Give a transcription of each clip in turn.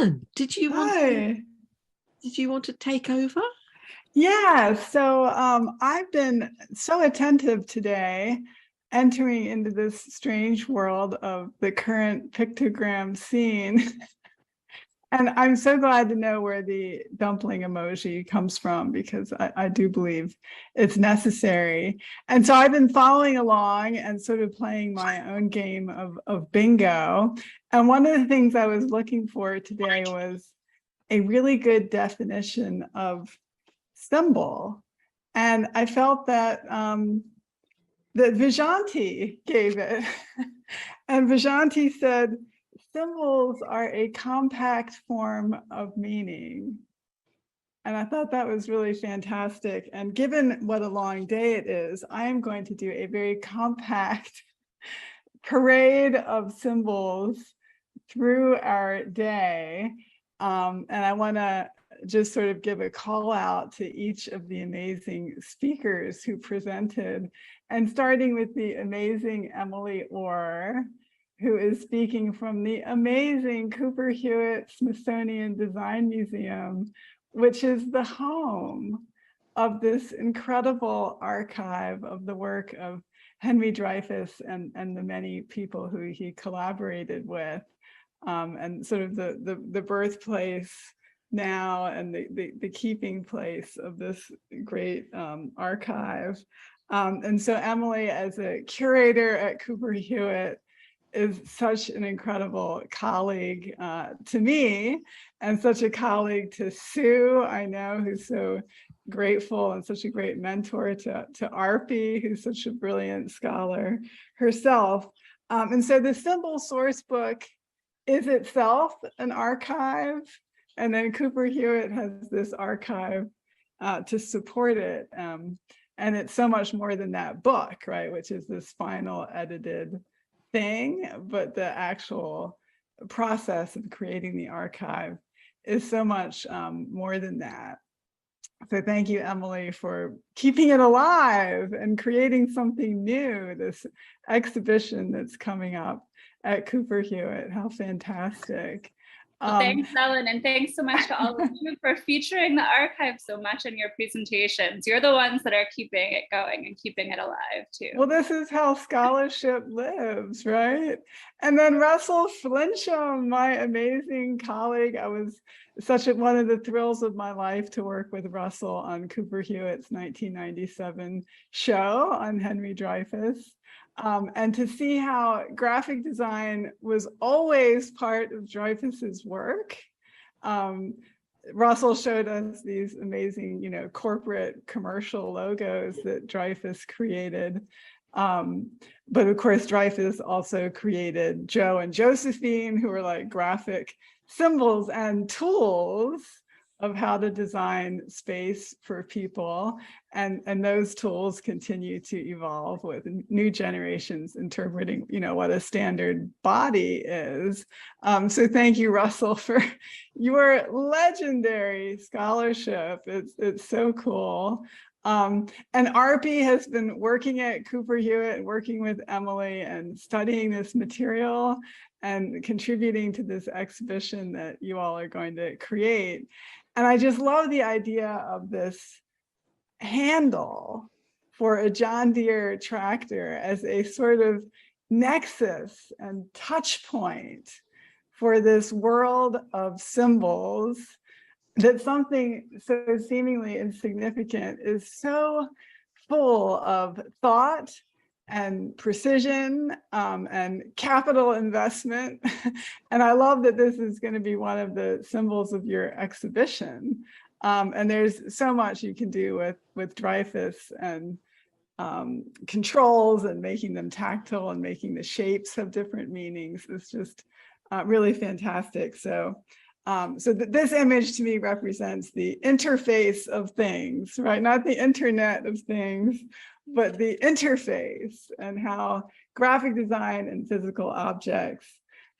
Ellan, Hi. did you want to take over? Yeah, so I've been so attentive today, entering into this strange world of the current pictogram scene. And I'm so glad to know where the dumpling emoji comes from, because I do believe it's necessary. And so I've been following along and sort of playing my own game of bingo. And one of the things I was looking for today was a really good definition of symbol. And I felt that that Vijanti gave it. And Vijanti said, symbols are a compact form of meaning. And I thought that was really fantastic. And given what a long day it is, I am going to do a very compact parade of symbols through our day. And I want to just sort of give a call out to each of the amazing speakers who presented, and starting with the amazing Emily Orr, who is speaking from the amazing Cooper Hewitt Smithsonian Design Museum, which is the home of this incredible archive of the work of Henry Dreyfuss and the many people who he collaborated with, and sort of the birthplace now and the keeping place of this great archive. And so Emily, as a curator at Cooper Hewitt, is such an incredible colleague to me, and such a colleague to Sue, I know, who's so grateful and such a great mentor to Arpi, who's such a brilliant scholar herself. And so the Symbol Sourcebook is itself an archive, and then Cooper Hewitt has this archive to support it. And it's so much more than that book, right, which is this final edited thing, but the actual process of creating the archive is so much more than that. So thank you, Emily, for keeping it alive and creating something new, this exhibition that's coming up at Cooper Hewitt. How fantastic. Well, thanks, Ellen, and thanks so much to all of you for featuring the archive so much in your presentations. You're the ones that are keeping it going and keeping it alive, too. Well, this is how scholarship lives, right? And then Russell Flincham, my amazing colleague. I was one of the thrills of my life to work with Russell on Cooper Hewitt's 1997 show on Henry Dreyfuss. And to see how graphic design was always part of Dreyfuss's work. Russell showed us these amazing, corporate commercial logos that Dreyfuss created. But of course, Dreyfuss also created Joe and Josephine, who were like graphic symbols and tools of how to design space for people. And those tools continue to evolve with new generations interpreting, what a standard body is. So thank you, Russell, for your legendary scholarship. It's so cool. And Arpi has been working at Cooper Hewitt, working with Emily and studying this material and contributing to this exhibition that you all are going to create. And I just love the idea of this handle for a John Deere tractor as a sort of nexus and touch point for this world of symbols, that something so seemingly insignificant is so full of thought and precision and capital investment. And I love that this is going to be one of the symbols of your exhibition. And there's so much you can do with Dreyfuss and controls and making them tactile and making the shapes have different meanings. It's just really fantastic. So this image to me represents the interface of things, right? Not the internet of things, but the interface, and how graphic design and physical objects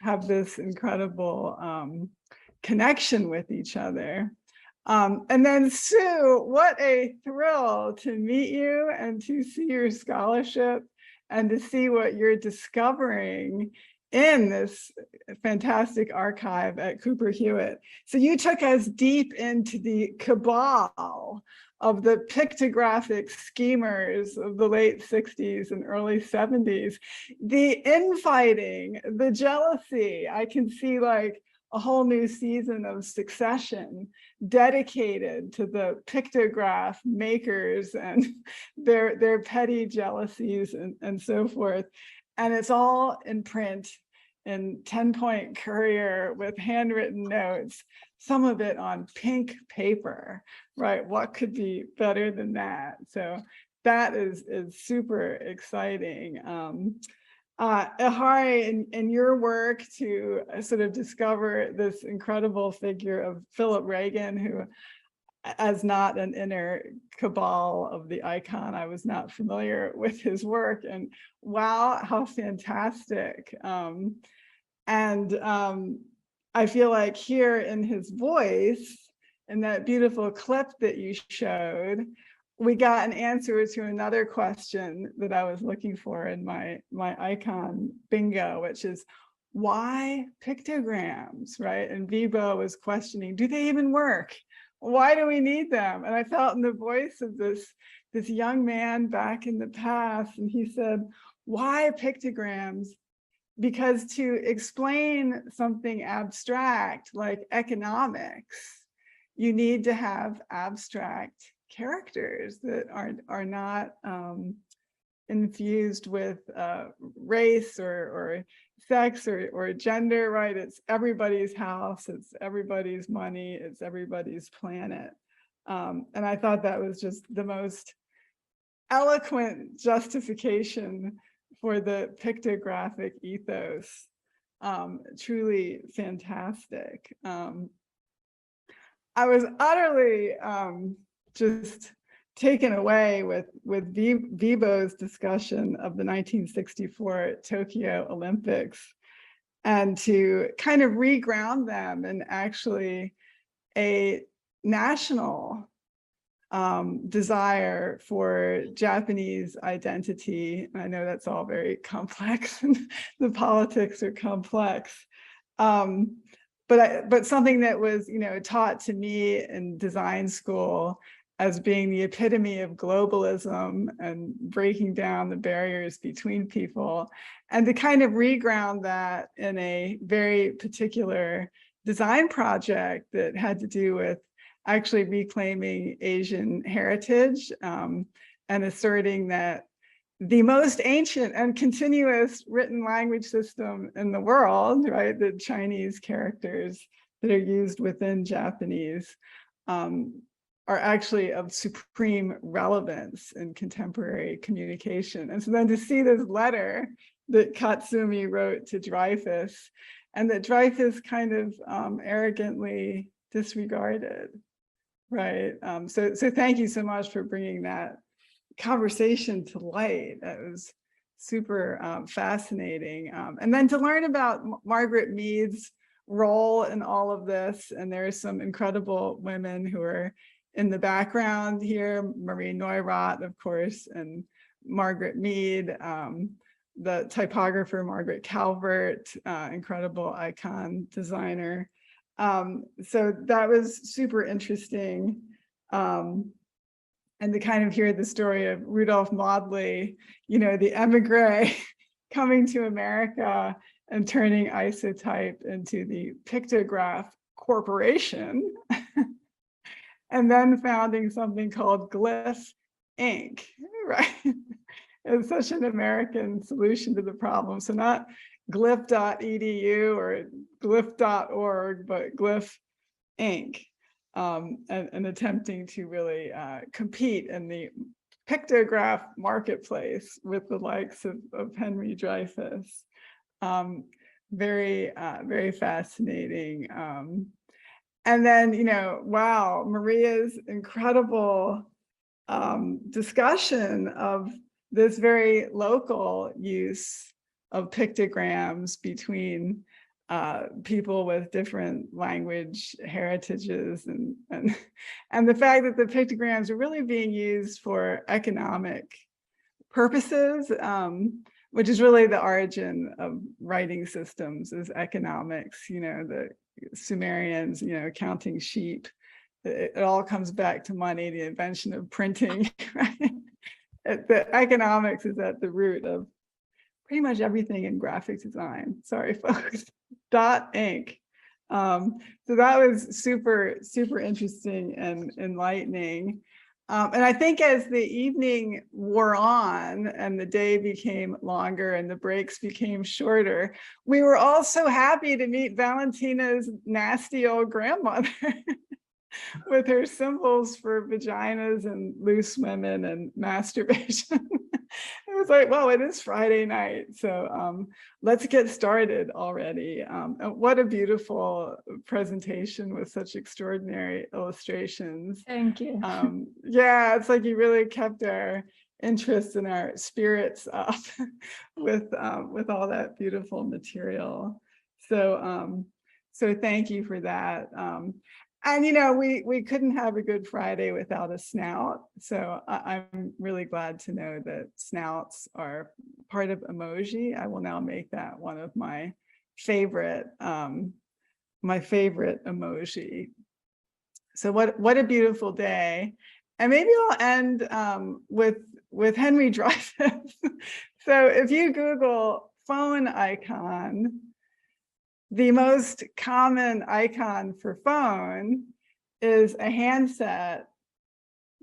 have this incredible connection with each other. And then Sue, what a thrill to meet you and to see your scholarship and to see what you're discovering in this fantastic archive at Cooper Hewitt. So you took us deep into the cabal of the pictographic schemers of the late 60s and early 70s, the infighting, the jealousy. I can see like a whole new season of Succession dedicated to the pictograph makers and their petty jealousies and so forth. And it's all in print in 10-point Courier with handwritten notes, some of it on pink paper, right? What could be better than that? So that is super exciting. Ihari, in your work to sort of discover this incredible figure of Philip Reagan, who, as not an inner cabal of the icon, I was not familiar with his work, and wow, how fantastic. I feel like here in his voice, in that beautiful clip that you showed, we got an answer to another question that I was looking for in my icon bingo, which is why pictograms, right? And Vibo was questioning, do they even work? Why do we need them? And I felt in the voice of this young man back in the past, and he said, why pictograms? Because to explain something abstract like economics, you need to have abstract characters that are not infused with race or sex or gender, right? It's everybody's house, it's everybody's money, it's everybody's planet. And I thought that was just the most eloquent justification for the pictographic ethos. Truly fantastic. I was utterly just taken away with Vibo's discussion of the 1964 Tokyo Olympics, and to kind of reground them in actually a national desire for Japanese identity. I know that's all very complex and the politics are complex. But something that was, taught to me in design school as being the epitome of globalism and breaking down the barriers between people, and to kind of reground that in a very particular design project that had to do with actually reclaiming Asian heritage and asserting that the most ancient and continuous written language system in the world, right, the Chinese characters that are used within Japanese, are actually of supreme relevance in contemporary communication. And so then to see this letter that Katsumi wrote to Dreyfuss, and that Dreyfuss kind of arrogantly disregarded, right? So thank you so much for bringing that conversation to light. That was super fascinating. And then to learn about Margaret Mead's role in all of this, and there are some incredible women who are in the background here, Marie Neurath, of course, and Margaret Mead, the typographer Margaret Calvert, incredible icon designer. So that was super interesting. And to kind of hear the story of Rudolph Maudsley, the emigre coming to America and turning Isotype into the Pictograph Corporation, and then founding something called Glyph Inc., right? It's such an American solution to the problem. So not glyph.edu or glyph.org, but Glyph Inc., and attempting to really compete in the pictograph marketplace with the likes of Henry Dreyfuss. Very fascinating. And then, wow, Maria's incredible discussion of this very local use of pictograms between people with different language heritages, and the fact that the pictograms are really being used for economic purposes, which is really the origin of writing systems, is economics. The Sumerians, counting sheep. It all comes back to money, the invention of printing, right? The economics is at the root of pretty much everything in graphic design. Sorry, folks. Inc. So that was super, super interesting and enlightening. And I think as the evening wore on and the day became longer and the breaks became shorter, we were all so happy to meet Valentina's nasty old grandmother with her symbols for vaginas and loose women and masturbation. It was like, well, it is Friday night, so let's get started already. What a beautiful presentation with such extraordinary illustrations. Thank you. Yeah, it's like you really kept our interest and our spirits up with all that beautiful material. So thank you for that. And we couldn't have a Good Friday without a snout. So I'm really glad to know that snouts are part of emoji. I will now make that one of my favorite emoji. So what a beautiful day. And maybe I'll end with Henry Dreyfuss. So if you Google phone icon, the most common icon for phone is a handset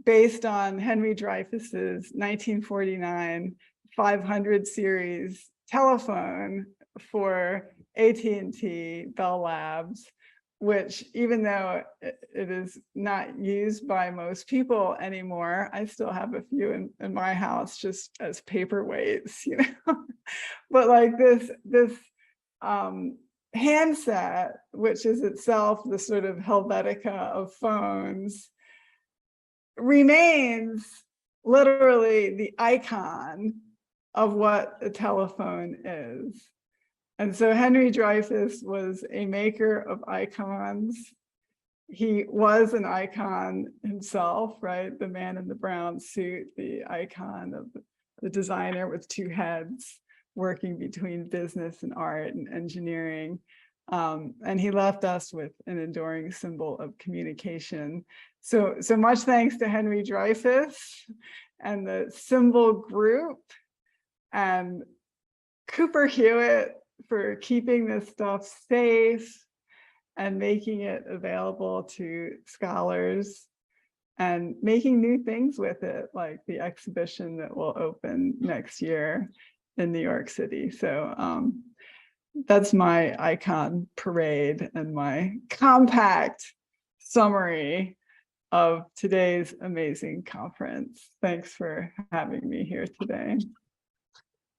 based on Henry Dreyfuss's 1949 500 series telephone for AT&T Bell Labs, which, even though it is not used by most people anymore, I still have a few in my house just as paperweights, But like this handset, which is itself the sort of Helvetica of phones, remains literally the icon of what a telephone is. And so Henry Dreyfuss was a maker of icons. He was an icon himself, right? The man in the brown suit, the icon of the designer with two heads, working between business and art and engineering. And he left us with an enduring symbol of communication. So much thanks to Henry Dreyfuss and the Symbol Group and Cooper Hewitt for keeping this stuff safe and making it available to scholars and making new things with it, like the exhibition that will open next year in New York City. So that's my icon parade and my compact summary of today's amazing conference. Thanks for having me here today.